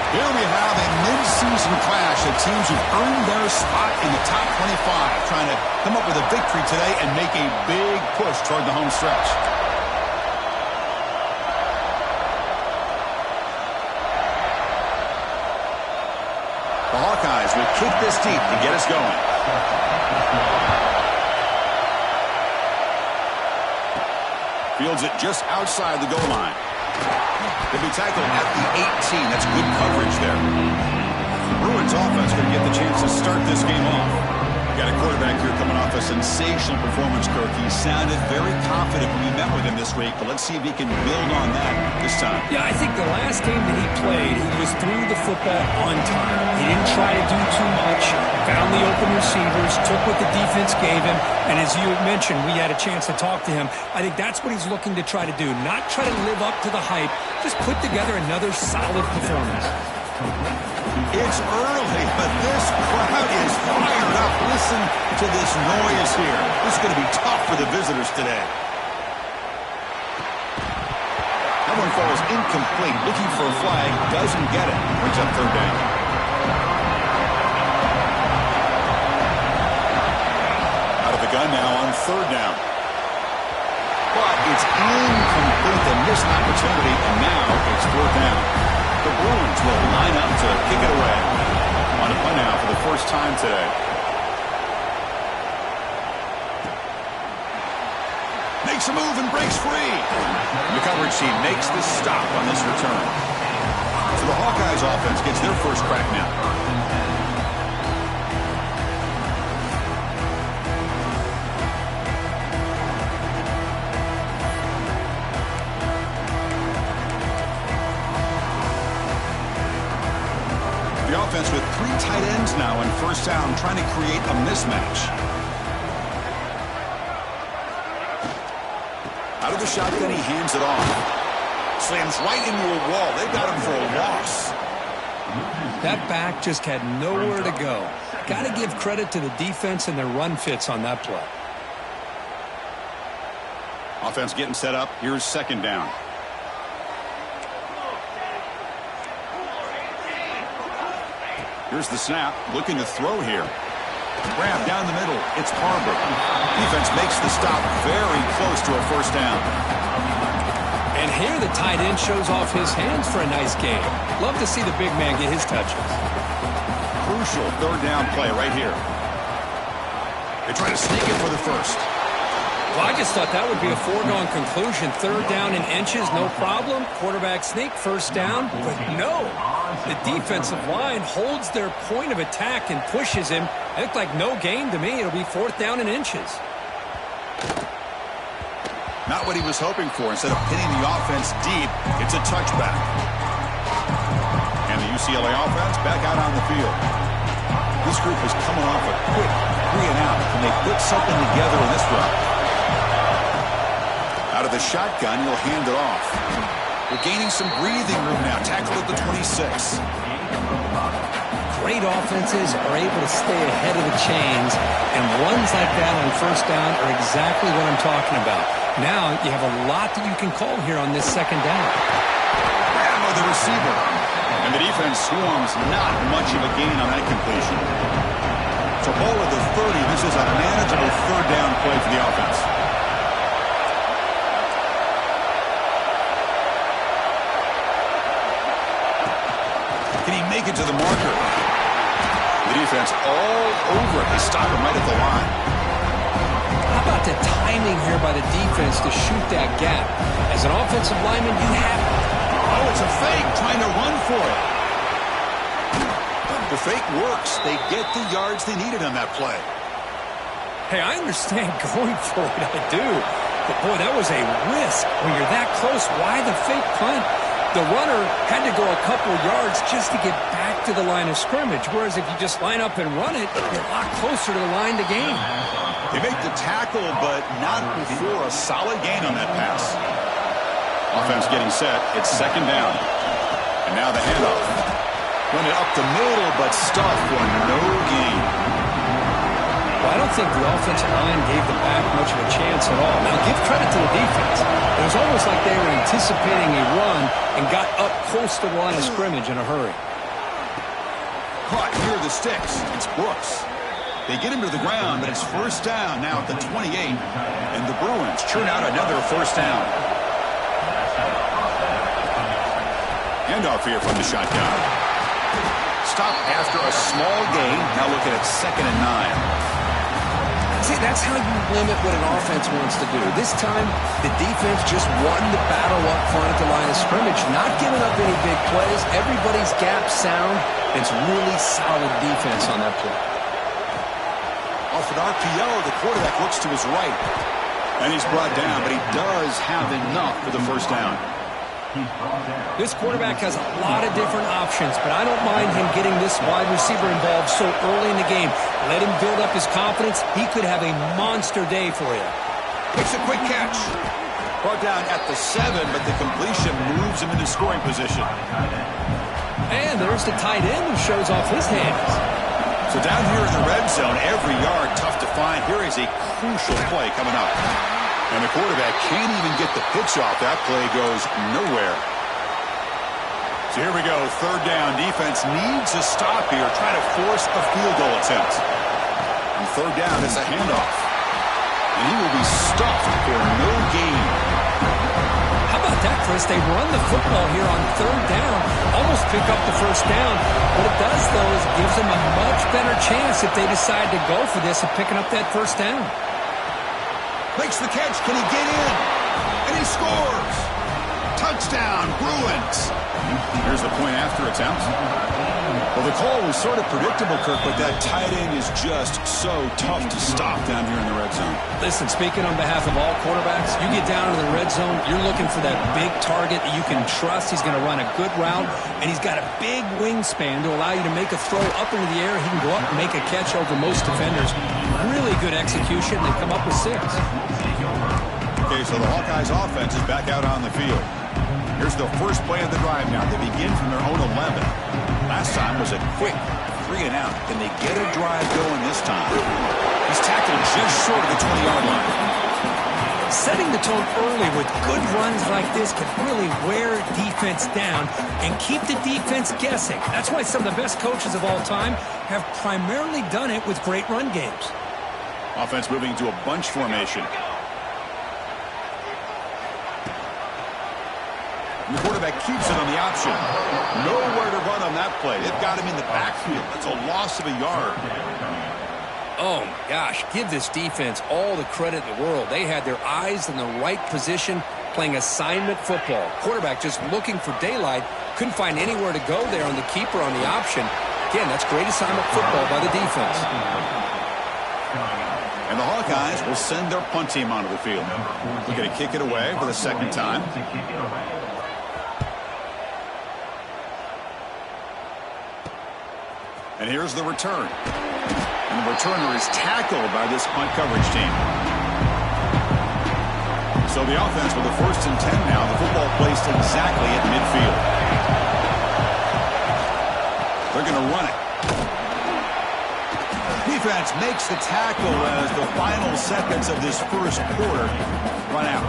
Here we have a mid-season clash of teams who've earned their spot in the top 25, trying to come up with a victory today and make a big push toward the home stretch. The Hawkeyes will kick this deep to get us going. Fields it just outside the goal line. He'll be tackled at the 18. That's good coverage there. Bruins offense going to get the chance to start this game off. Got a quarterback here coming off a sensational performance, Kirk. He sounded very confident when we met with him this week, but let's see if he can build on that this time. Yeah, I think the last game that he played, he was through the football on time. He didn't try to do too much, found the open receivers, took what the defense gave him, and as you mentioned, we had a chance to talk to him. I think that's what he's looking to try to do, not try to live up to the hype, just put together another solid performance. It's early, but this crowd is fired up. Listen to this noise here. This is going to be tough for the visitors today. That one falls incomplete. Looking for a flag. Doesn't get it. Brings up third down. Out of the gun now on third down. But it's incomplete. They missed an opportunity, and now it's fourth down. The Bruins will line up to kick it away. On a punt now for the first time today. Makes a move and breaks free. The coverage team makes the stop on this return. So the Hawkeyes offense gets their first crack now. The offense with three tight ends now on first down, trying to create a mismatch. Out of the shotgun, he hands it off. Slams right into a wall. They got him for a loss. That back just had nowhere to go. Got to give credit to the defense and their run fits on that play. Offense getting set up. Here's second down. Here's the snap, looking to throw here. Grab down the middle. It's Harbour. Defense makes the stop very close to a first down. And here the tight end shows off his hands for a nice game. Love to see the big man get his touches. Crucial third down play right here. They try to sneak it for the first. Well, I just thought that would be a foregone conclusion. Third down in inches, no problem. Quarterback sneak, first down. But no, the defensive line holds their point of attack and pushes him. It looked like no gain to me. It'll be fourth down in inches. Not what he was hoping for. Instead of pinning the offense deep, it's a touchback. And the UCLA offense back out on the field. This group is coming off a quick 3 and out. Can they put something together in this run? Out of the shotgun, he'll hand it off. They're gaining some breathing room now. Tackle at the 26. Great offenses are able to stay ahead of the chains, and runs like that on first down are exactly what I'm talking about. Now you have a lot that you can call here on this second down. Grab of the receiver. And the defense swarms, not much of a gain on that completion. So ball at the 30. This is a manageable third down play for the offense. Can he make it to the marker? The defense all over it. They stop him right at the line. How about the timing here by the defense to shoot that gap? As an offensive lineman, you have... Oh, it's a fake, trying to run for it. The fake works. They get the yards they needed on that play. Hey, I understand going for it. I do. But, boy, that was a risk. When you're that close, why the fake punt? The runner had to go a couple yards just to get back to the line of scrimmage, whereas if you just line up and run it, you're a lot closer to the line to gain. They make the tackle, but not before a solid gain on that pass. Offense getting set. It's second down. And now the handoff. Went it up the middle, but stuffed for no gain. Well, I don't think the offensive line gave the back much of a chance at all. Now, give credit to the defense. It was almost like they were anticipating a run and got up close to the line of scrimmage in a hurry. caught near the sticks. It's Brooks. They get him to the ground, but it's first down now at the 28. And the Bruins churn out another first down. Handoff here from the shotgun. Stop after a small gain. Now looking at 2nd and 9. See, that's how you limit what an offense wants to do. This time, the defense just won the battle up front at the line of scrimmage, not giving up any big plays. Everybody's gap sound. It's really solid defense on that play. Off an RPO, the quarterback looks to his right. And he's brought down, but he does have enough for the first down. This quarterback has a lot of different options, but I don't mind him getting this wide receiver involved so early in the game. Let him build up his confidence. He could have a monster day for you. Makes a quick catch. Brought down at the 7, but the completion moves him into scoring position. And there's the tight end who shows off his hands. So down here in the red zone, every yard tough to find. Here is a crucial play coming up. And the quarterback can't even get the pitch off. That play goes nowhere. So here we go, 3rd down. Defense needs a stop here, trying to force a field goal attempt. And 3rd down, it's a handoff. And he will be stuffed for no gain. How about that, Chris? They run the football here on 3rd down, almost pick up the first down. What it does, though, is it gives them a much better chance if they decide to go for this of picking up that first down. Makes the catch. Can he get in? And he scores. Touchdown, Bruins. Here's the point after attempt. Well, the call was sort of predictable, Kirk, but that tight end is just so tough to stop down here in the red zone. Listen, speaking on behalf of all quarterbacks, you get down to the red zone, you're looking for that big target that you can trust. He's going to run a good route, and he's got a big wingspan to allow you to make a throw up into the air. He can go up and make a catch over most defenders. Really good execution. They come up with 6. Okay, so the Hawkeyes offense is back out on the field. Here's the first play of the drive now. They begin from their own 11. Last time was a quick 3 and out. Can they get a drive going this time? He's tackled just short of the 20-yard line. Setting the tone early with good runs like this can really wear defense down and keep the defense guessing. That's why some of the best coaches of all time have primarily done it with great run games. Offense moving into a bunch formation. And the quarterback keeps it on the option. Nowhere to run on that play. They've got him in the backfield. That's a loss of a yard. Oh, my gosh. Give this defense all the credit in the world. They had their eyes in the right position, playing assignment football. Quarterback just looking for daylight. Couldn't find anywhere to go there on the keeper on the option. Again, that's great assignment football by the defense. And the Hawkeyes will send their punt team onto the field. We're going to kick it away for the 2nd time. And here's the return. And the returner is tackled by this punt coverage team. So the offense with the 1st and 10 now. The football placed exactly at midfield. They're going to run it. Defense makes the tackle as the final seconds of this first quarter run out.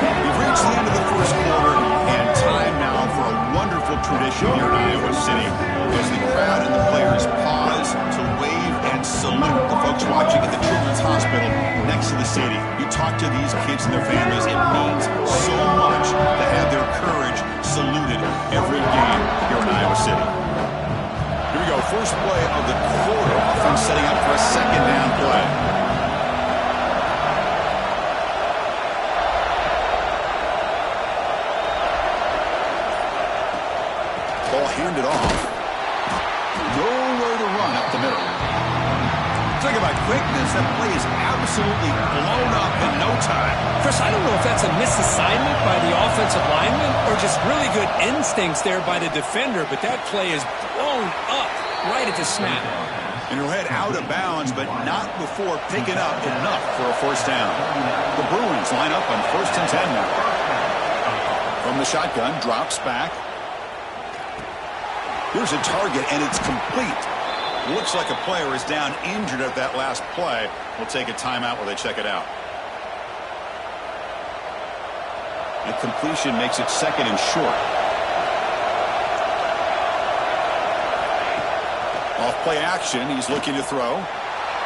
We've reached the end of the first quarter, and time now for a wonderful tradition here in Iowa City as the crowd and the players pause to wave and salute the folks watching at the Children's Hospital next to the stadium. You talk to these kids and their families, it means so much to have their courage saluted every game here in Iowa City. Here we go, first play of the quarter. Offense setting up for a 2nd down play. Ball handed off. Nowhere to run up the middle. Talk about quickness. That play is absolutely blown up in no time. Chris, I don't know if that's a misassignment by the offensive lineman or just really good instincts there by the defender, but that play is blown up right at the snap. And he'll head out of bounds, but not before picking up enough for a 1st down. The Bruins line up on 1st and 10 now. From the shotgun, drops back. Here's a target, and it's complete. Looks like a player is down injured at that last play. We'll take a timeout while they check it out. And completion makes it 2nd and short. Off play action, he's looking to throw.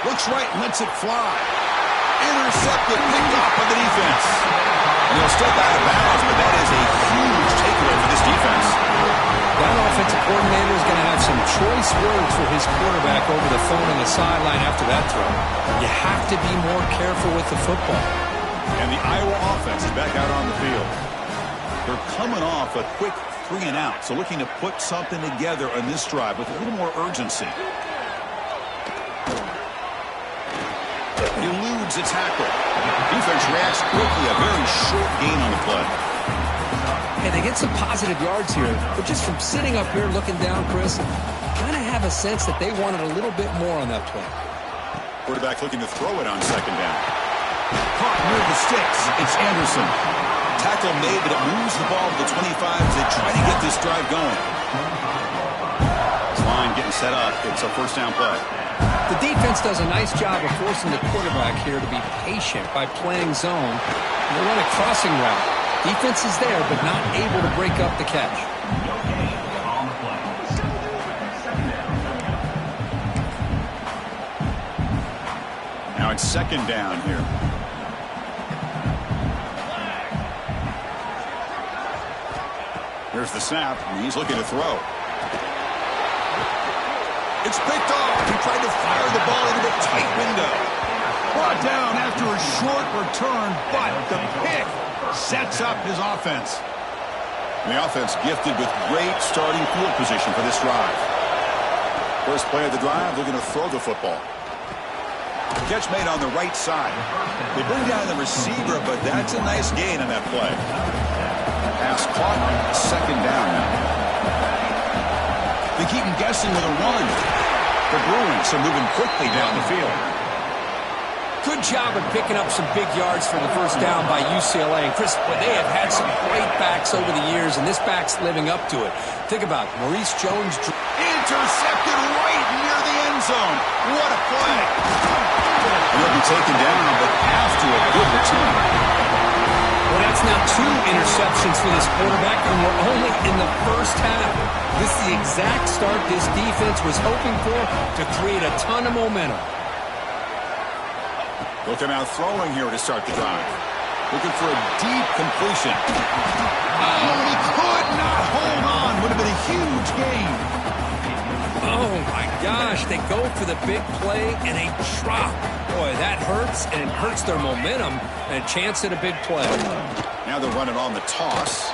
Looks right and lets it fly. Intercepted, picked off by the defense. And he'll step out of bounds, but that is a huge takeaway for this defense. That offensive coordinator is going to have some choice words for his quarterback over the phone on the sideline after that throw. You have to be more careful with the football. And the Iowa offense is back out on the field. They're coming off a quick 3-and-out, so looking to put something together on this drive with a little more urgency. Eludes a tackle. Defense reacts quickly. A very short gain on the play. And they get some positive yards here, but just from sitting up here looking down, Chris, kind of have a sense that they wanted a little bit more on that play. Quarterback looking to throw it on second down. Caught near the sticks. It's Anderson. Tackle made, but it moves the ball to the 25 as they try to get this drive going. This line getting set up. It's a first down play. The defense does a nice job of forcing the quarterback here to be patient by playing zone. They run a crossing route. Defense is there, but not able to break up the catch. Now it's second down here. Here's the snap, and he's looking to throw. It's picked off. He tried to fire the ball into a tight window. Brought down after a short return, but the pick sets up his offense. And the offense gifted with great starting field position for this drive. First play of the drive, looking to throw the football. Catch made on the right side. They bring down the receiver, but that's a nice gain on that play. Pass caught, second down now. They keep him guessing with a run. The Bruins are moving quickly down the field. Good job of picking up some big yards for the first down by UCLA. And Chris, they have had some great backs over the years, and this back's living up to it. Think about Maurice Jones. Intercepted right near the end zone. What a play. And he'll be taken down, but after a good return. Well, that's now 2 interceptions for this quarterback, and we're only in the first half. This is the exact start this defense was hoping for to create a ton of momentum. Looking out throwing here to start the drive. Looking for a deep completion. Oh, he could not hold on. Would have been a huge gain. Oh, my gosh. They go for the big play, and they drop. Boy, that hurts, and it hurts their momentum, and a chance at a big play. Now they're running on the toss.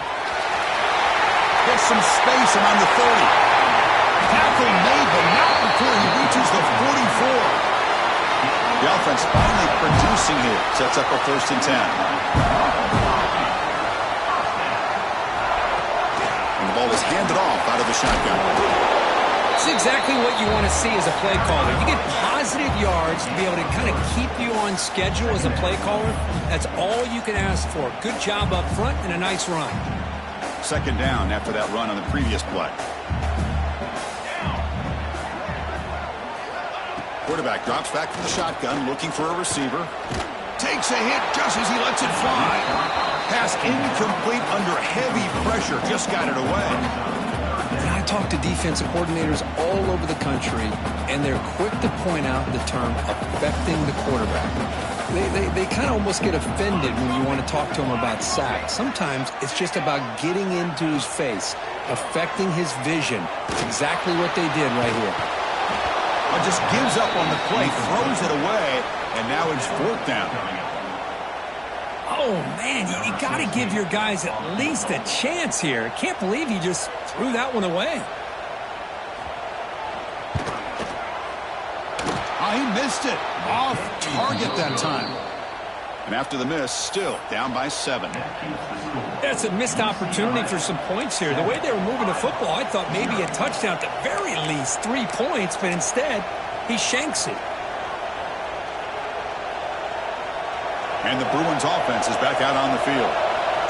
Gets some space around the 30. Tackle made, but not before he reaches the 44. The offense finally producing here. Sets up a first and 10. And the ball is handed off out of the shotgun. It's exactly what you want to see as a play caller. You get positive yards to be able to kind of keep you on schedule as a play caller. That's all you can ask for. Good job up front and a nice run. Second down after that run on the previous play. Quarterback drops back from the shotgun, looking for a receiver. Takes a hit just as he lets it fly. Pass incomplete under heavy pressure. Just got it away. I talk to defensive coordinators all over the country, and they're quick to point out the term affecting the quarterback. They kind of almost get offended when you want to talk to them about sacks. Sometimes it's just about getting into his face, affecting his vision. It's exactly what they did right here. Just gives up on the play, throws it away, and now it's fourth down. Oh, man, you got to give your guys at least a chance here. Can't believe he just threw that one away. Oh, he missed it. Off target that time. And after the miss, still down by 7. That's a missed opportunity for some points here. The way they were moving the football, I thought maybe a touchdown, at the very least 3 points, but instead, he shanks it. And the Bruins offense is back out on the field.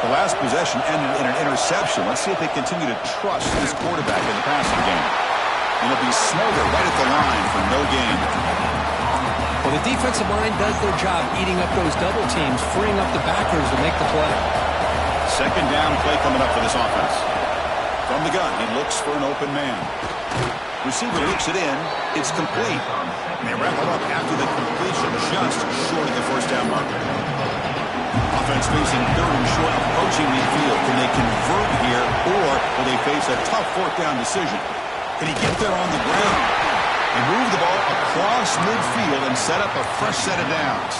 The last possession ended in an interception. Let's see if they continue to trust this quarterback in the passing game. And it'll be Smoger right at the line for no gain. Well, the defensive line does their job eating up those double teams, freeing up the backers to make the play. Second down play coming up for this offense. From the gun, he looks for an open man. Receiver looks it in. It's complete. They wrap it up after the completion, just short of the first down marker. Offense facing third and short, approaching midfield. Can they convert here, or will they face a tough fourth down decision? Can he get there on the ground and move the ball across midfield and set up a fresh set of downs?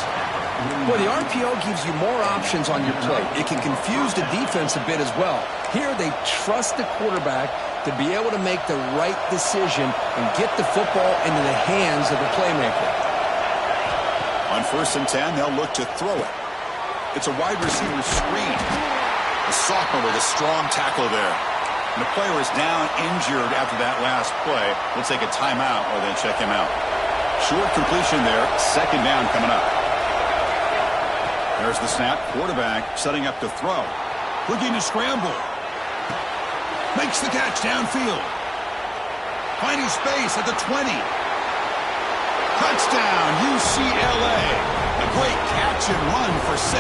Well, the RPO gives you more options on your play. It can confuse the defense a bit as well. Here, they trust the quarterback to be able to make the right decision and get the football into the hands of the playmaker. On 1st and 10, they'll look to throw it. It's a wide receiver screen. A sophomore with a strong tackle there. And the player is down injured after that last play. We'll take a timeout or then check him out. Short completion there. 2nd down coming up. There's the snap. Quarterback setting up to throw. Looking to scramble. Makes the catch downfield. Finding space at the 20. Touchdown, UCLA. A great catch and run for 6.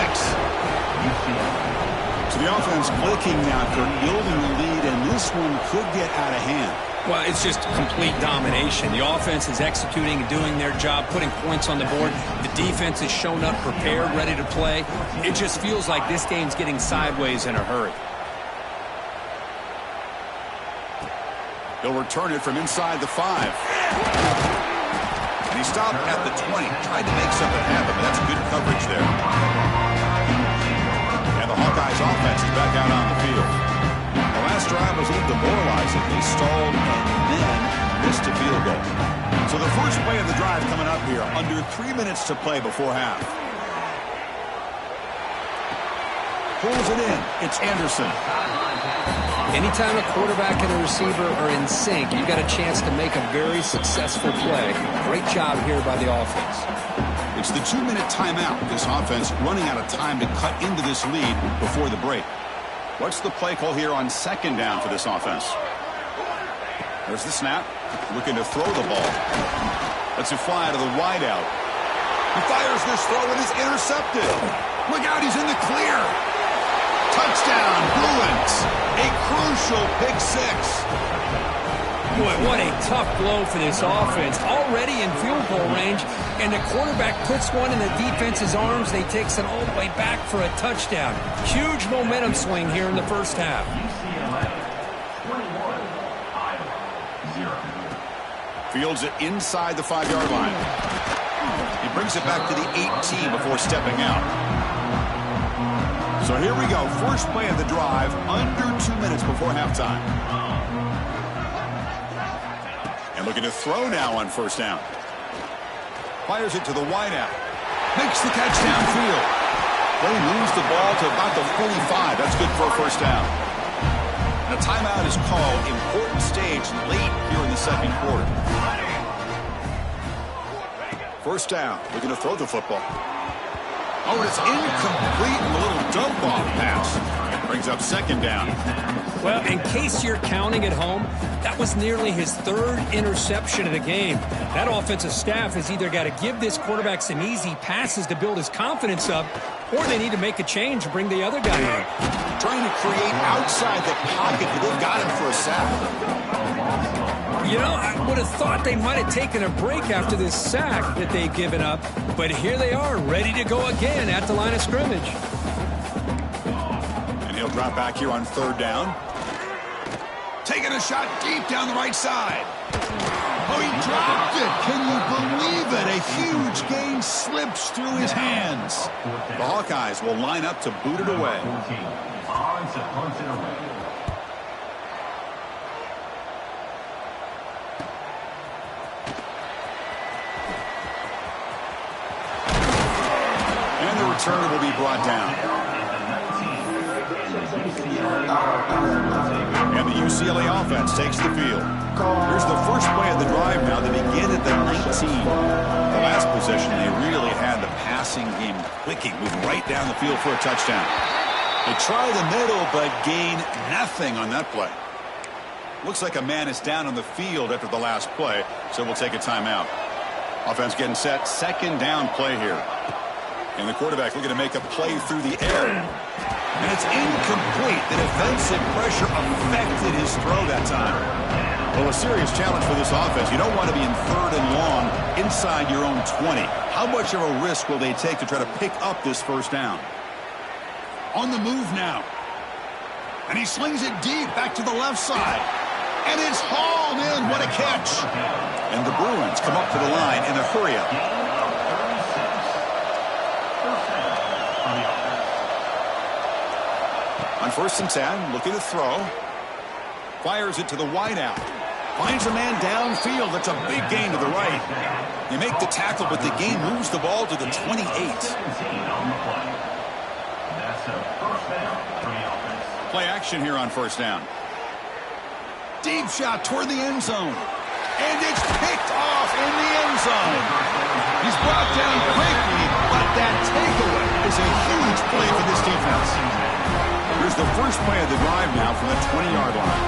So the offense clicking now for building the lead, and this one could get out of hand. Well, it's just complete domination. The offense is executing and doing their job, putting points on the board. The defense has shown up prepared, ready to play. It just feels like this game's getting sideways in a hurry. They'll return it from inside the 5. And he stopped at the 20. Tried to make something happen, but that's good coverage there. And the Hawkeyes offense is back out on the field. The last drive was a little demoralizing. They stalled and then missed a field goal. So the first play of the drive coming up here. Under 3 minutes to play before half. Pulls it in. It's Anderson. Anytime a quarterback and a receiver are in sync, you've got a chance to make a very successful play. Great job here by the offense. It's the 2-minute timeout. This offense running out of time to cut into this lead before the break. What's the play call here on 2nd down for this offense? There's the snap. Looking to throw the ball. Lets it fly to the wideout. He fires this throw and is intercepted. Look out, he's in the clear. Touchdown, Bruins. A crucial pick 6. Boy, what a tough blow for this offense. Already in field goal range, and the quarterback puts one in the defense's arms. They takes it all the way back for a touchdown. Huge momentum swing here in the first half. Fields it inside the 5-yard line. He brings it back to the 18 before stepping out. So here we go. First play of the drive, under 2 minutes before halftime. And looking to throw now on 1st down. Fires it to the wideout. Makes the catch downfield. They moves the ball to about the 45. That's good for a 1st down. And a timeout is called. Important stage late here in the 2nd quarter. 1st down. Looking to throw the football. Oh, it's incomplete. A little dump-off pass. Brings up 2nd down. Well, in case you're counting at home, that was nearly his 3rd interception of the game. That offensive staff has either got to give this quarterback some easy passes to build his confidence up, or they need to make a change and bring the other guy in. Trying to create outside the pocket, but they've got him for a sack. You know, I would have thought they might have taken a break after this sack that they've given up, but here they are, ready to go again at the line of scrimmage. And he'll drop back here on 3rd down. Taking a shot deep down the right side. Oh, he dropped it. Can you believe it? A huge gain slips through his hands. The Hawkeyes will line up to boot it away. And the return will be brought down. And the UCLA offense takes the field. Here's the first play of the drive now. They begin at the 19. The last possession, they really had the passing game clicking, moving right down the field for a touchdown. They try the middle, but gain nothing on that play. Looks like a man is down on the field after the last play, so we'll take a timeout. Offense getting set. 2nd down play here. And the quarterback looking to make a play through the air. And it's incomplete. The defensive pressure affected his throw that time. Well, a serious challenge for this offense. You don't want to be in 3rd and long inside your own 20. How much of a risk will they take to try to pick up this first down? On the move now. And he slings it deep back to the left side. And it's hauled in. What a catch. And the Bruins come up to the line in a hurry-up. On 1st and 10, looking to throw. Fires it to the wideout. Finds a man downfield. That's a big gain to the right. They make the tackle, but the game moves the ball to the 28. Play action here on 1st down. Deep shot toward the end zone. And it's picked off in the end zone. He's brought down quickly, but that takeaway is a huge play for this defense. Here's the first play of the drive now from the 20-yard line.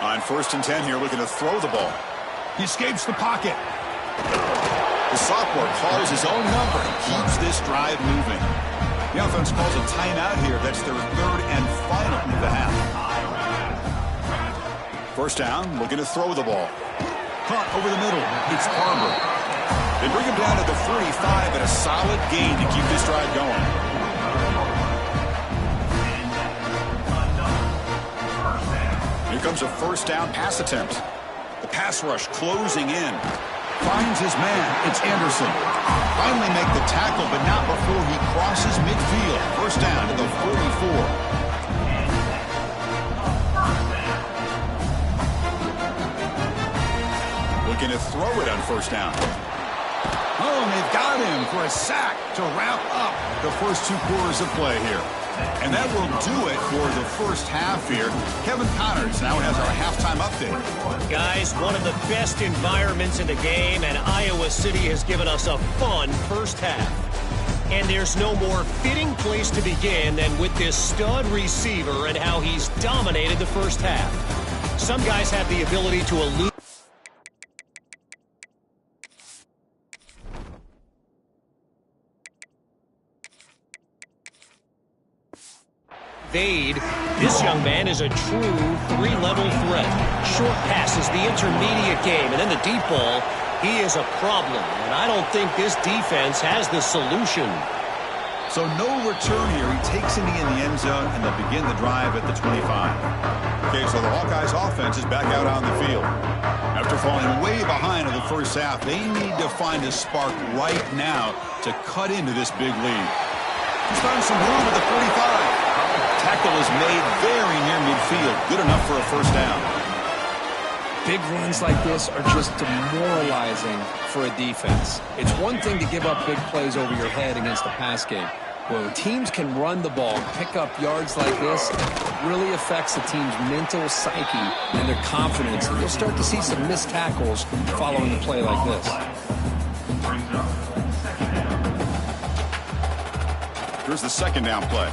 On 1st and 10 here, looking to throw the ball. He escapes the pocket. The sophomore calls his own number and keeps this drive moving. The offense calls a timeout here. That's their 3rd and final of the half. 1st down, looking to throw the ball. Caught over the middle. It's Farmer. They bring him down to the 45 and a solid gain to keep this drive going. Here comes a 1st down pass attempt. The pass rush closing in. Finds his man. It's Anderson. Finally make the tackle, but not before he crosses midfield. 1st down to the 44. Looking to throw it on 1st down. Oh, and they've got him for a sack to wrap up the first 2 quarters of play here. And that will do it for the first half here. Kevin Connors now has our halftime update. Guys, one of the best environments in the game, and Iowa City has given us a fun first half. And there's no more fitting place to begin than with this stud receiver and how he's dominated the first half. Some guys have the ability to elude. This young man is a true 3-level threat. Short passes, the intermediate game, and then the deep ball. He is a problem, and I don't think this defense has the solution. So no return here. He takes it in the end zone, and they'll begin the drive at the 25. Okay, so the Hawkeyes offense is back out on the field. After falling way behind in the first half, they need to find a spark right now to cut into this big lead. He's found some room at the 45. Tackle is made very near midfield. Good enough for a 1st down. Big runs like this are just demoralizing for a defense. It's one thing to give up big plays over your head against the pass game. When teams can run the ball and pick up yards like this, it really affects the team's mental psyche and their confidence. And you'll start to see some missed tackles following a play like this. Here's the 2nd down play.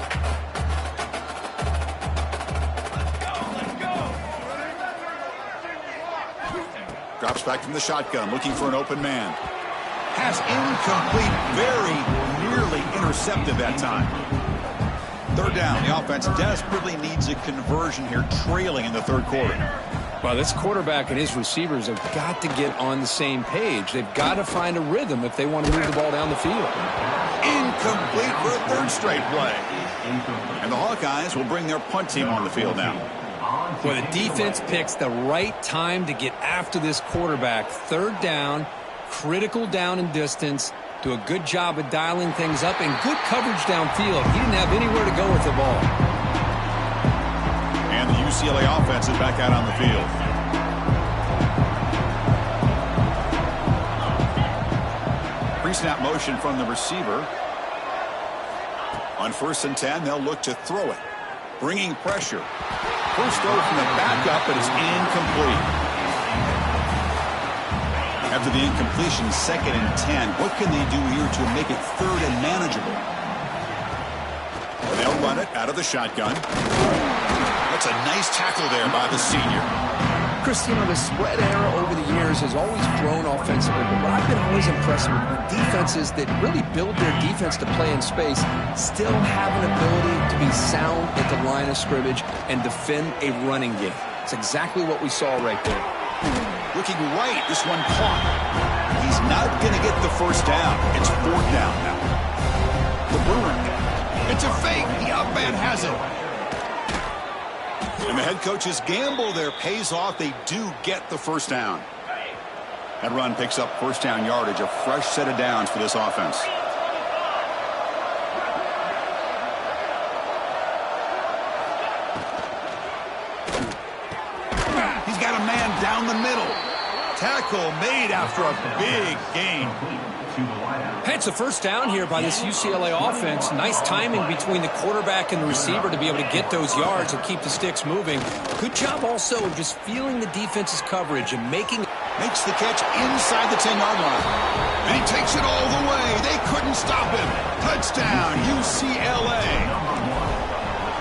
Drops back from the shotgun, looking for an open man. Pass incomplete, very nearly intercepted that time. 3rd down, the offense desperately needs a conversion here, trailing in the 3rd quarter. Well, this quarterback and his receivers have got to get on the same page. They've got to find a rhythm if they want to move the ball down the field. Incomplete for a 3rd straight play. And the Hawkeyes will bring their punt team on the field now. Well, the defense picks the right time to get after this quarterback. 3rd down, critical down and distance. Do a good job of dialing things up and good coverage downfield. He didn't have anywhere to go with the ball. And the UCLA offense is back out on the field. Pre-snap motion from the receiver. On 1st and 10, they'll look to throw it. Bringing pressure. First throw from the backup, but it's incomplete. After the incompletion, 2nd and 10. What can they do here to make it 3rd and manageable? They'll run it out of the shotgun. That's a nice tackle there by the senior. Chris, you know, the spread era over the years has always grown offensively, but what I've been always impressed with defenses that really build their defense to play in space still have an ability to be sound at the line of scrimmage and defend a running game. It's exactly what we saw right there. Looking right, this one caught. He's not going to get the first down. It's 4th down now. The Bruin. It's a fake. The up man has it. And the head coach's gamble there pays off. They do get the first down. That run picks up first down yardage, a fresh set of downs for this offense. He's got a man down the middle. Tackle made after a big gain. It's a first down here by this UCLA offense. Nice timing between the quarterback and the receiver to be able to get those yards and keep the sticks moving. Good job also of just feeling the defense's coverage and making... Makes the catch inside the 10-yard line. And he takes it all the way. They couldn't stop him. Touchdown, UCLA.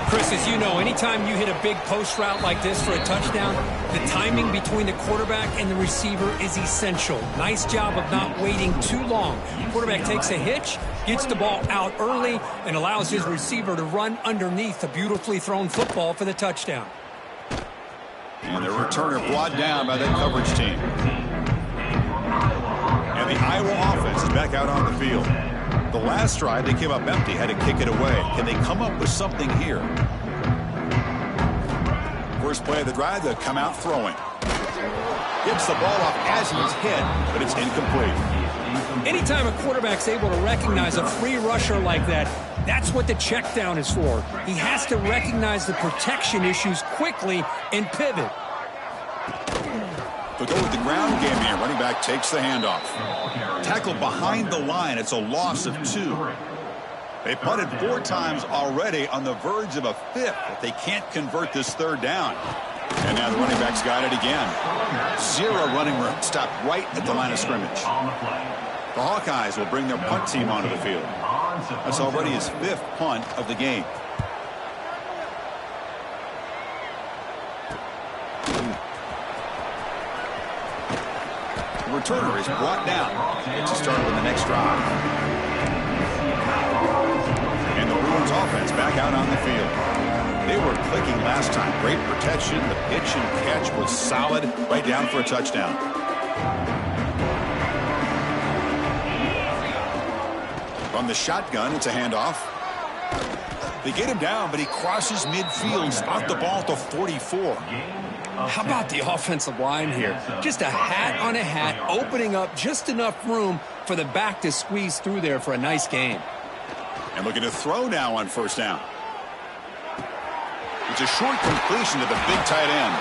Chris, as you know, anytime you hit a big post route like this for a touchdown, the timing between the quarterback and the receiver is essential. Nice job of not waiting too long. Quarterback takes a hitch, gets the ball out early, and allows his receiver to run underneath the beautifully thrown football for the touchdown. And the returner brought down by that coverage team. And the Iowa offense is back out on the field. The last drive, they came up empty, had to kick it away. Can they come up with something here? First play of the drive, they'll come out throwing. Gets the ball off as he's hit, but it's incomplete. Anytime a quarterback's able to recognize a free rusher like that, that's what the check down is for. He has to recognize the protection issues quickly and pivot. They'll go with the ground game here. Running back takes the handoff. Tackle behind the line. It's a loss of 2. They punted 4 times already, on the verge of a 5th, but they can't convert this 3rd down. And now the running back's got it again. 0 running room. Stopped right at the line of scrimmage. The Hawkeyes will bring their punt team onto the field. That's already his 5th punt of the game. The returner is brought down to start with the next drive. And the Bruins offense back out on the field. They were clicking last time. Great protection. The pitch and catch was solid. Right down for a touchdown. From the shotgun, it's a handoff. They get him down, but he crosses midfield. Spot the ball to 44. How about the offensive line here? Just a hat on a hat, opening up just enough room for the back to squeeze through there for a nice gain. And looking to throw now on first down. It's a short completion to the big tight end.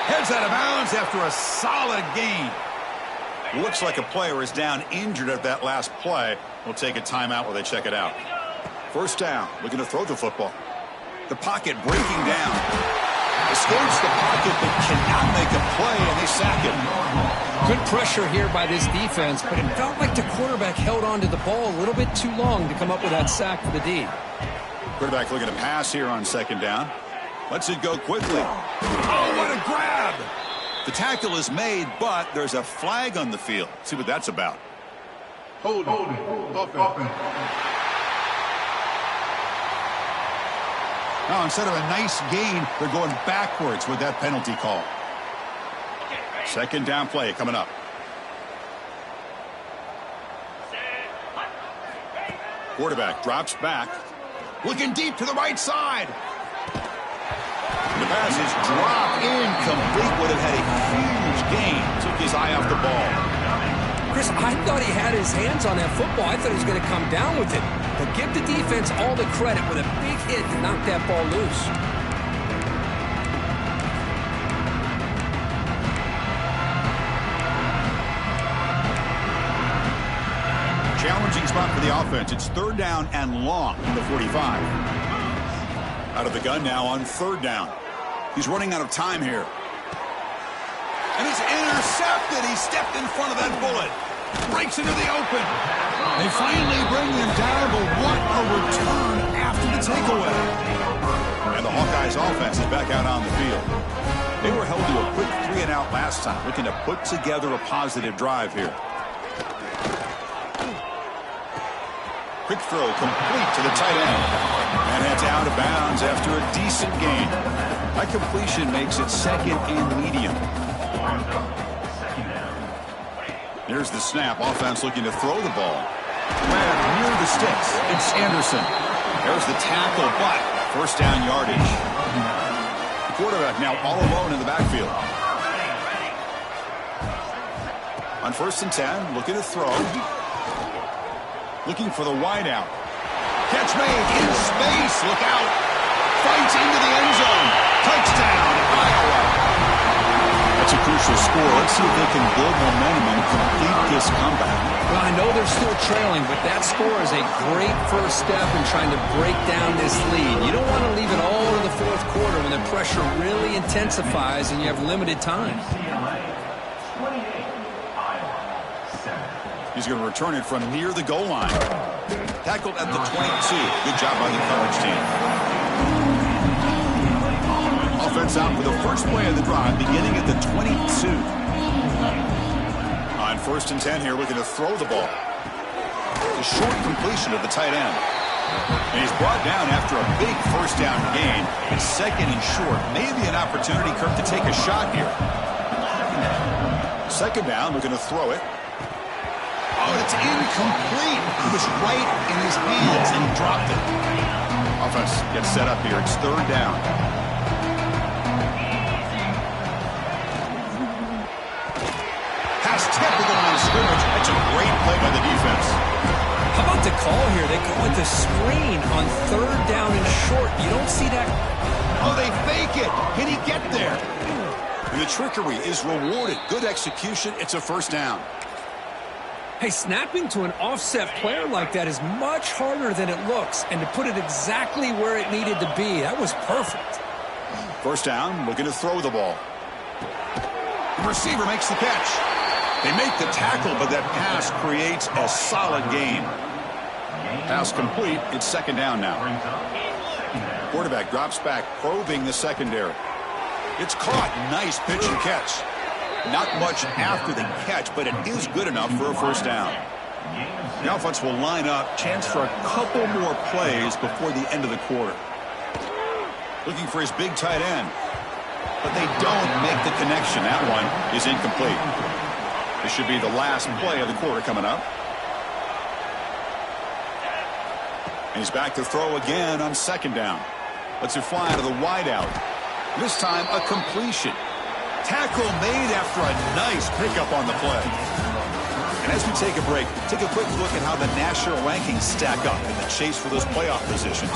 Heads out of bounds after a solid gain. Looks like a player is down injured at that last play. We'll take a timeout while they check it out. First down, looking to throw the football. The pocket breaking down. Escapes the pocket but cannot make a play, and they sack him. Good pressure here by this defense, but it felt like the quarterback held on to the ball a little bit too long to come up with that sack for the D. Quarterback looking to pass here on second down. Lets it go quickly. Oh, what a grab! The tackle is made, but there's a flag on the field. Let's see what that's about. Hold it. Now, instead of a nice gain, they're going backwards with that penalty call. Second down play coming up. Quarterback drops back. Looking deep to the right side. The pass is dropped incomplete. Would have had a huge gain. Took his eye off the ball. Chris, I thought he had his hands on that football. I thought he was going to come down with it. But give the defense all the credit with a big hit to knock that ball loose. Challenging spot for the offense. It's third down and long from the 45. Out of the gun now on third down. He's running out of time here. And it's intercepted. He stepped in front of that bullet. Breaks into the open. They finally bring him down, but what a return after the takeaway. And the Hawkeyes offense is back out on the field. They were held to a quick 3-and-out last time, looking to put together a positive drive here. Quick throw complete to the tight end. And it's out of bounds after a decent gain. That completion makes it second and medium. Here's the snap. Offense looking to throw the ball. Grab near the sticks. It's Anderson. There's the tackle, but first down yardage. The quarterback now all alone in the backfield. On 1st and 10, looking to throw. Looking for the wideout. Catch made in space. Look out. Fights into the end zone. Touchdown, Iowa. That's a crucial score. Let's see if they can build momentum and complete this comeback. Well, I know they're still trailing, but that score is a great first step in trying to break down this lead. You don't want to leave it all to the fourth quarter when the pressure really intensifies and you have limited time. He's going to return it from near the goal line. Tackled at the 22. Good job by the coverage team. Offense out for the first play of the drive, beginning at the 22. On 1st and 10 here, looking to throw the ball. A short completion of the tight end. And he's brought down after a big first down gain. It's second and short. Maybe an opportunity, Kirk, to take a shot here. Second down, looking to throw it. Oh, it's incomplete. It was right in his hands, and he dropped it. Offense gets set up here. It's 3rd down. Pass tipped to the line of scrimmage. That's a great play by the defense. How about the call here? They call it the screen on 3rd down and short. You don't see that. Oh, they fake it. Can he get there? And the trickery is rewarded. Good execution. It's a first down. Hey, snapping to an offset player like that is much harder than it looks. And to put it exactly where it needed to be, that was perfect. First down, looking to throw the ball. The receiver makes the catch. They make the tackle, but that pass creates a solid gain. Pass complete. It's 2nd down now. Quarterback drops back, probing the secondary. It's caught. Nice pitch and catch. Not much after the catch, but it is good enough for a first down. The offense will line up. Chance for a couple more plays before the end of the quarter. Looking for his big tight end. But they don't make the connection. That one is incomplete. This should be the last play of the quarter coming up. And he's back to throw again on 2nd down. Lets it fly to the wideout. This time a completion. Tackle made after a nice pickup on the play. And as we take a break, take a quick look at how the national rankings stack up in the chase for those playoff positions.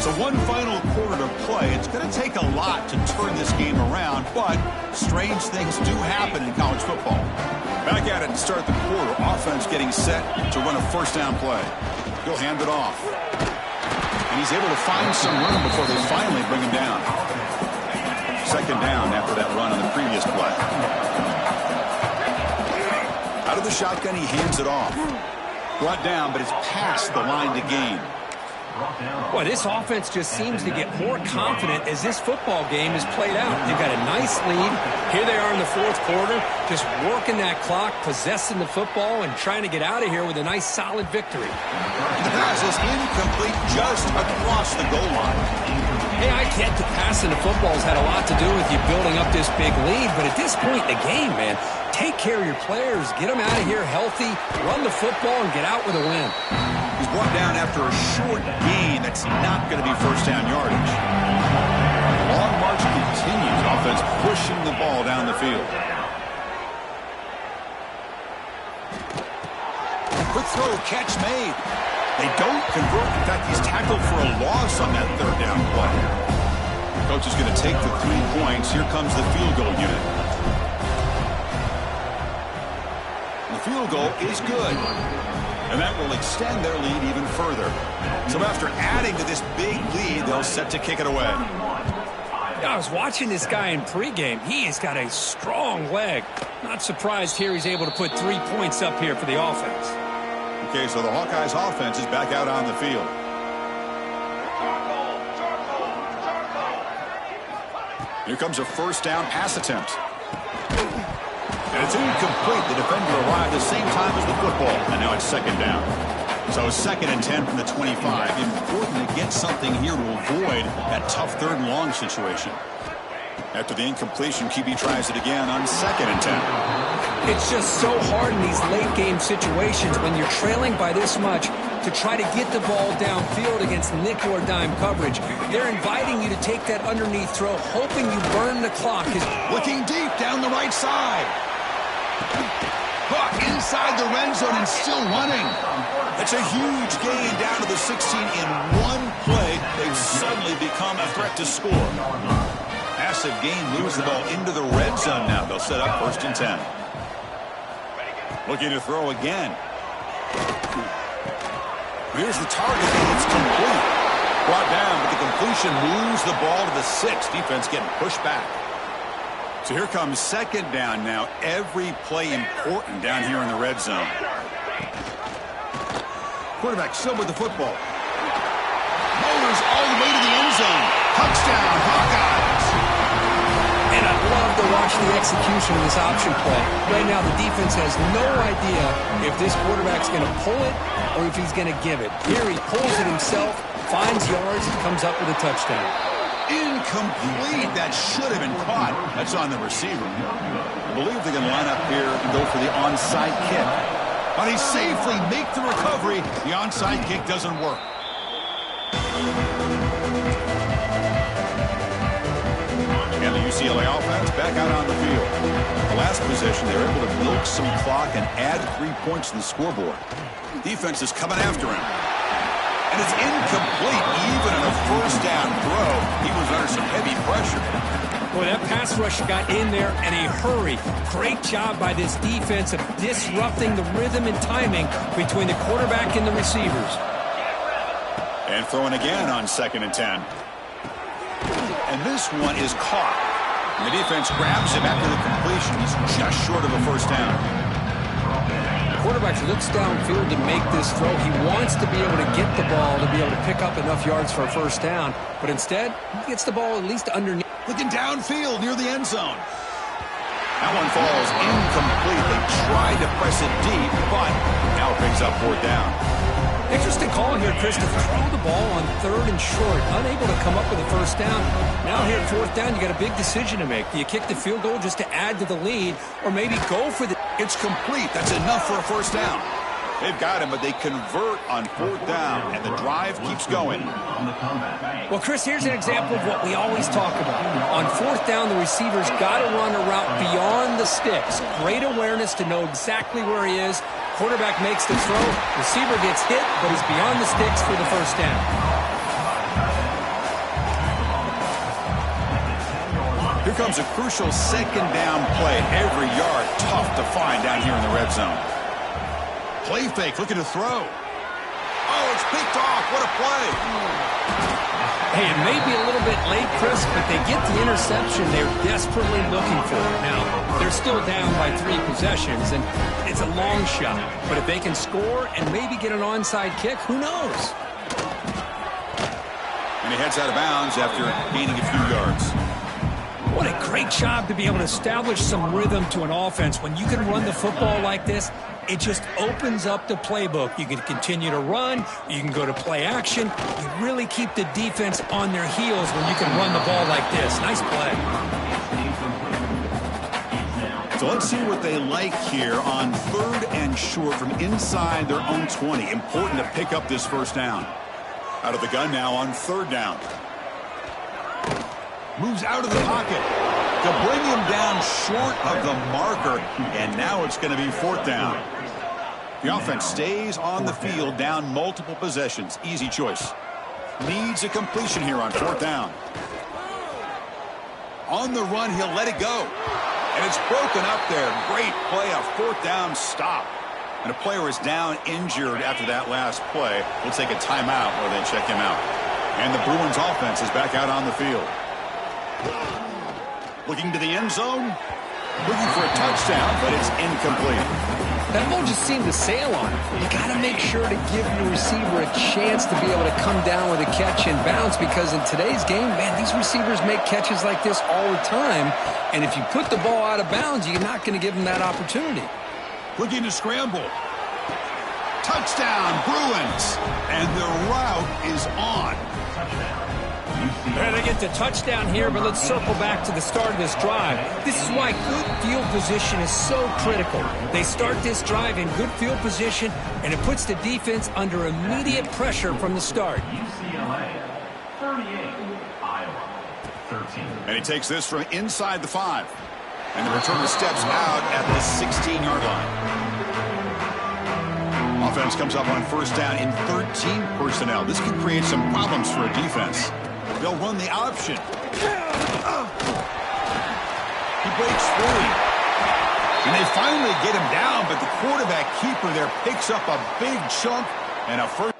So one final quarter to play. It's going to take a lot to turn this game around, but strange things do happen in college football. Back at it to start the quarter. Offense getting set to run a first down play. He'll hand it off. And he's able to find some room before they finally bring him down. 2nd down after that run on the previous play. Out of the shotgun, he hands it off. Brought down, but it's past the line to gain. Boy, this offense just seems to get more confident as this football game is played out. They've got a nice lead. Here they are in the 4th quarter, just working that clock, possessing the football, and trying to get out of here with a nice, solid victory. The pass is incomplete just across the goal line. Hey, I get the passing the football's had a lot to do with you building up this big lead, but at this point in the game, man, take care of your players, get them out of here healthy, run the football, and get out with a win. He's brought down after a short gain. That's not going to be first down yardage. Long march continues. Offense pushing the ball down the field. Quick throw, catch made. They don't convert. In fact, he's tackled for a loss on that 3rd down play. Coach is going to take the 3 points. Here comes the field goal unit. The field goal is good. And that will extend their lead even further. So after adding to this big lead, they'll set to kick it away. I was watching this guy in pregame. He has got a strong leg. Not surprised here he's able to put 3 points up here for the offense. Okay, so the Hawkeyes offense is back out on the field. Here comes a first down pass attempt. And it's incomplete. The defender arrived the same time as the football. And now it's second down. So 2nd and 10 from the 25. Important to get something here to avoid that tough 3rd and long situation. After the incompletion, QB tries it again on 2nd and 10. It's just so hard in these late game situations when you're trailing by this much to try to get the ball downfield against nickel or dime coverage. They're inviting you to take that underneath throw, hoping you burn the clock. Looking deep down the right side. Caught inside the red zone and still running. It's a huge gain down to the 16 in one play. They've suddenly become a threat to score. Massive gain, moves the ball into the red zone now. They'll set up 1st and 10. Looking to throw again. Here's the target, and it's complete. Brought down, but the completion moves the ball to the 6. Defense getting pushed back. So here comes 2nd down now. Every play important down here in the red zone. Quarterback still with the football. Motors all the way to the end zone. Touchdown, Hawkeyes. And I love to watch the execution of this option play. Right now, the defense has no idea if this quarterback's going to pull it or if he's going to give it. Here he pulls it himself, finds yards, and comes up with a touchdown. Incomplete. That should have been caught. That's on the receiver. I believe they're going to line up here and go for the onside kick. But he safely make the recovery. The onside kick doesn't work. And the UCLA offense back out on the field. The last possession, they were able to milk some clock and add 3 points to the scoreboard. Defense is coming after him. And it's incomplete. Even in a first down throw, he was under some heavy pressure. Boy, that pass rush got in there in a hurry. Great job by this defense of disrupting the rhythm and timing between the quarterback and the receivers. And throwing again on 2nd and 10. And this one is caught. And the defense grabs him after the completion. He's just short of a first down. The quarterback looks downfield to make this throw. He wants to be able to get the ball to be able to pick up enough yards for a first down. But instead, he gets the ball at least underneath. Looking downfield near the end zone. That one falls incomplete. They tried to press it deep, but now it brings up 4th down. Interesting call here, Chris, to throw the ball on 3rd and short. Unable to come up with a first down. Now here at 4th down, you got a big decision to make. Do you kick the field goal just to add to the lead, or maybe go for the... It's complete. That's enough for a first down. They've got him, but they convert on 4th down, and the drive keeps going. Well, Chris, here's an example of what we always talk about. On 4th down, the receiver's got to run a route beyond the sticks. Great awareness to know exactly where he is. Quarterback makes the throw. Receiver gets hit, but he's beyond the sticks for the first down. Here comes a crucial 2nd down play. Every yard tough to find down here in the red zone. Play fake, looking to throw. Oh, it's picked off. What a play. Hey, it may be a little bit late, Chris, but they get the interception they're desperately looking for. Now, they're still down by 3 possessions, and it's a long shot. But if they can score and maybe get an onside kick, who knows? And he heads out of bounds after gaining a few yards. What a great job to be able to establish some rhythm to an offense. When you can run the football like this, it just opens up the playbook. You can continue to run. You can go to play action. You really keep the defense on their heels when you can run the ball like this. Nice play. So let's see what they like here on 3rd and short from inside their own 20. Important to pick up this first down. Out of the gun now on 3rd down. Moves out of the pocket to bring him down short of the marker. And now it's going to be 4th down. The offense stays on the field, down multiple possessions. Easy choice. Needs a completion here on 4th down. On the run, he'll let it go. And it's broken up there. Great play, a 4th down stop. And a player is down injured after that last play. We'll take a timeout while they check him out. And the Bruins offense is back out on the field. Looking to the end zone. Looking for a touchdown, but it's incomplete. That ball just seemed to sail on him. You got to make sure to give your receiver a chance to be able to come down with a catch and bounce, because in today's game, man, these receivers make catches like this all the time. And if you put the ball out of bounds, you're not going to give them that opportunity. Looking to scramble. Touchdown, Bruins. And the route is on. They get the touchdown here, but let's circle back to the start of this drive. This is why good field position is so critical. They start this drive in good field position, and it puts the defense under immediate pressure from the start. UCLA, 38, Iowa, 13. And he takes this from inside the 5. And the returner steps out at the 16-yard line. Offense comes up on first down in 13 personnel. This could create some problems for a defense. They'll run the option. He breaks free. And they finally get him down, but the quarterback keeper there picks up a big chunk and a first.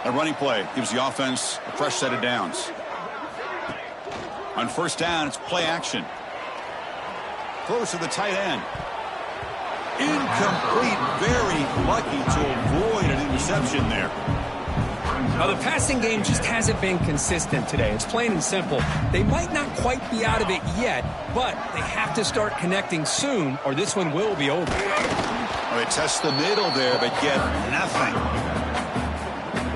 A running play gives the offense a fresh set of downs. On first down, it's play action. Throws to the tight end. Incomplete. Very lucky to avoid an interception there. Now, the passing game just hasn't been consistent today. It's plain and simple. They might not quite be out of it yet, but they have to start connecting soon, or this one will be over. Well, they test the middle there, but get nothing.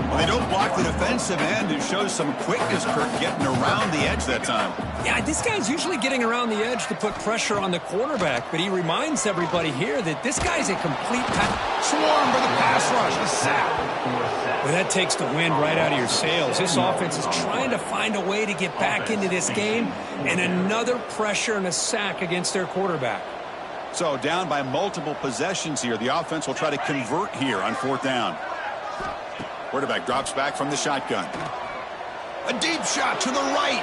Well, they don't block the defensive end. It shows some quickness, Kirk, getting around the edge that time. Yeah, this guy's usually getting around the edge to put pressure on the quarterback, but he reminds everybody here that this guy's a complete Swarm for the pass rush. A sack. Well, that takes the wind right out of your sails. This offense is trying to find a way to get back into this game, and another pressure and a sack against their quarterback. So down by multiple possessions here. The offense will try to convert here on fourth down. Quarterback drops back from the shotgun. A deep shot to the right.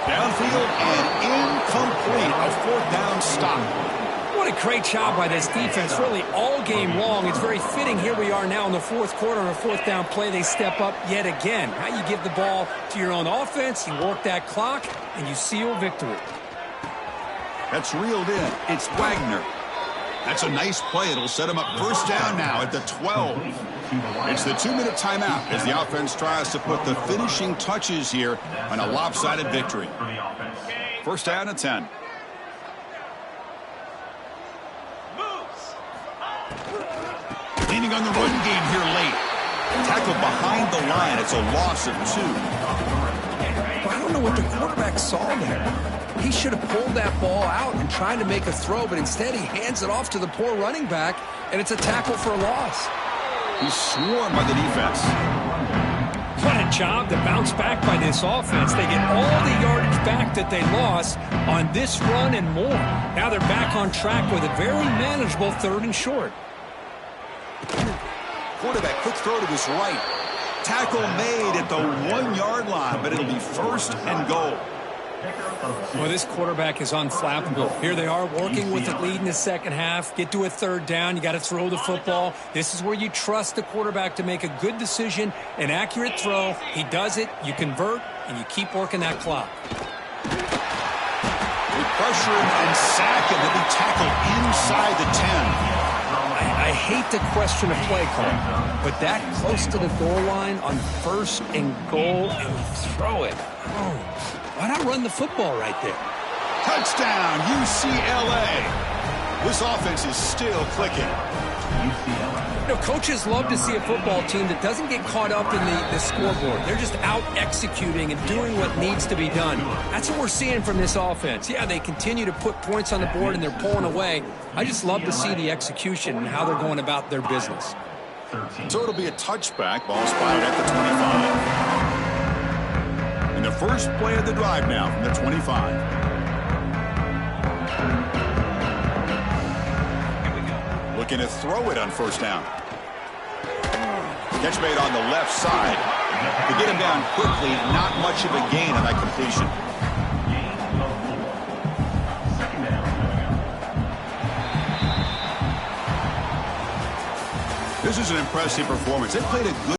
Downfield and incomplete. A fourth down stop. What a great job by this defense, really all game long. It's very fitting. Here we are now in the fourth quarter, a fourth down play. They step up yet again. Now you give the ball to your own offense, you work that clock, and you seal victory. That's reeled in. It's Wagner. That's a nice play. It'll set him up first down now at the 12. It's the 2-minute timeout as the offense tries to put the finishing touches here on a lopsided victory. First down at 10. Leaning on the run game here late. Tackled behind the line. It's a loss of 2. I don't know what the quarterback saw there. He should have pulled that ball out and tried to make a throw, but instead he hands it off to the poor running back, and it's a tackle for a loss. He's swarmed by the defense. What a job to bounce back by this offense. They get all the yardage back that they lost on this run and more. Now they're back on track with a very manageable 3rd and short. Quarterback, quick throw to his right. Tackle made at the 1-yard line, but it'll be first and goal. Well, this quarterback is unflappable. Here they are working with the lead in the second half. Get to a 3rd down. You got to throw the football. This is where you trust the quarterback to make a good decision, an accurate throw. He does it, you convert, and you keep working that clock. They pressure him and sack him. He'll be tackled inside the 10. I hate to question a play call, but that close to the goal line on 1st and goal, and you throw it. Oh, why not run the football right there? Touchdown, UCLA. This offense is still clicking. You know, coaches love to see a football team that doesn't get caught up in the scoreboard. They're just out executing and doing what needs to be done. That's what we're seeing from this offense. Yeah, they continue to put points on the board and they're pulling away. I just love to see the execution and how they're going about their business. So it'll be a touchback. Ball spotted at the 25. And the first play of the drive now from the 25. Looking to throw it on first down. Catch made on the left side. To get him down quickly, not much of a gain on that completion. This is an impressive performance. They played a good